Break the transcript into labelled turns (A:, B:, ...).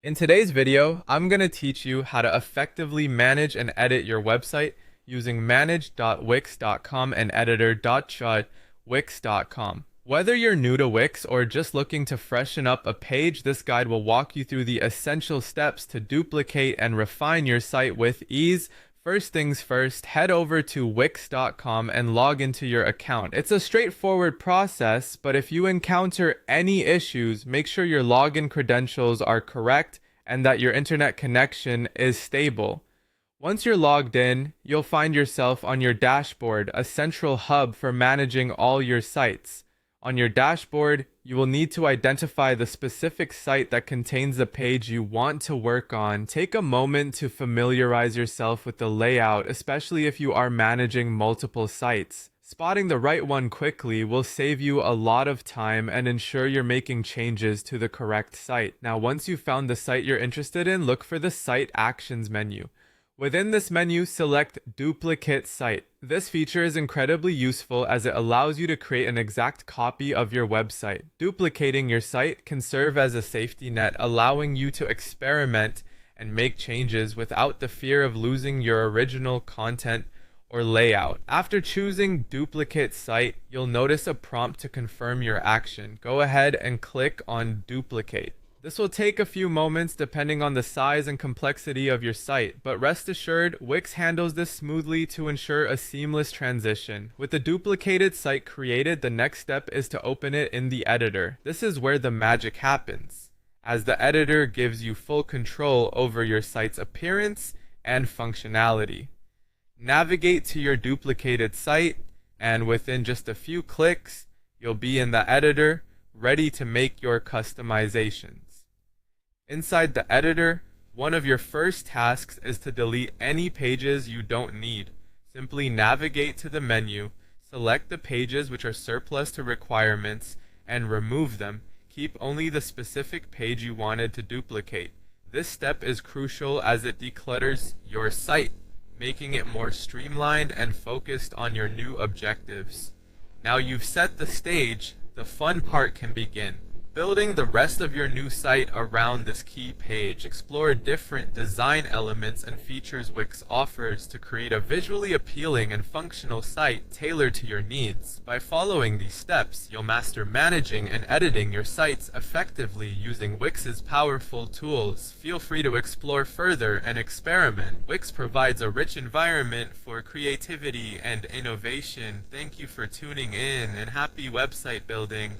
A: In today's video, I'm going to teach you how to effectively manage and edit your website using manage.wix.com and editor.chud.wix.com. Whether you're new to Wix or just looking to freshen up a page, this guide will walk you through the essential steps to duplicate and refine your site with ease. First things first, head over to wix.com and log into your account. It's a straightforward process, but if you encounter any issues, make sure your login credentials are correct and that your internet connection is stable. Once you're logged in, you'll find yourself on your dashboard, a central hub for managing all your sites. On your dashboard, you will need to identify the specific site that contains the page you want to work on. Take a moment to familiarize yourself with the layout, especially if you are managing multiple sites. Spotting the right one quickly will save you a lot of time and ensure you're making changes to the correct site. Now, once you've found the site you're interested in, look for the Site Actions menu. Within this menu, select Duplicate Site. This feature is incredibly useful as it allows you to create an exact copy of your website. Duplicating your site can serve as a safety net, allowing you to experiment and make changes without the fear of losing your original content or layout. After choosing Duplicate Site, you'll notice a prompt to confirm your action. Go ahead and click on Duplicate. This will take a few moments depending on the size and complexity of your site, but rest assured, Wix handles this smoothly to ensure a seamless transition. With the duplicated site created, the next step is to open it in the editor. This is where the magic happens, as the editor gives you full control over your site's appearance and functionality. Navigate to your duplicated site, and within just a few clicks, you'll be in the editor, ready to make your customizations. Inside the editor, one of your first tasks is to delete any pages you don't need. Simply navigate to the menu, select the pages which are surplus to requirements, and remove them. Keep only the specific page you wanted to duplicate. This step is crucial as it declutters your site, making it more streamlined and focused on your new objectives. Now you've set the stage, the fun part can begin. Building the rest of your new site around this key page. Explore different design elements and features Wix offers to create a visually appealing and functional site tailored to your needs. By following these steps, you'll master managing and editing your sites effectively using Wix's powerful tools. Feel free to explore further and experiment. Wix provides a rich environment for creativity and innovation. Thank you for tuning in, and happy website building.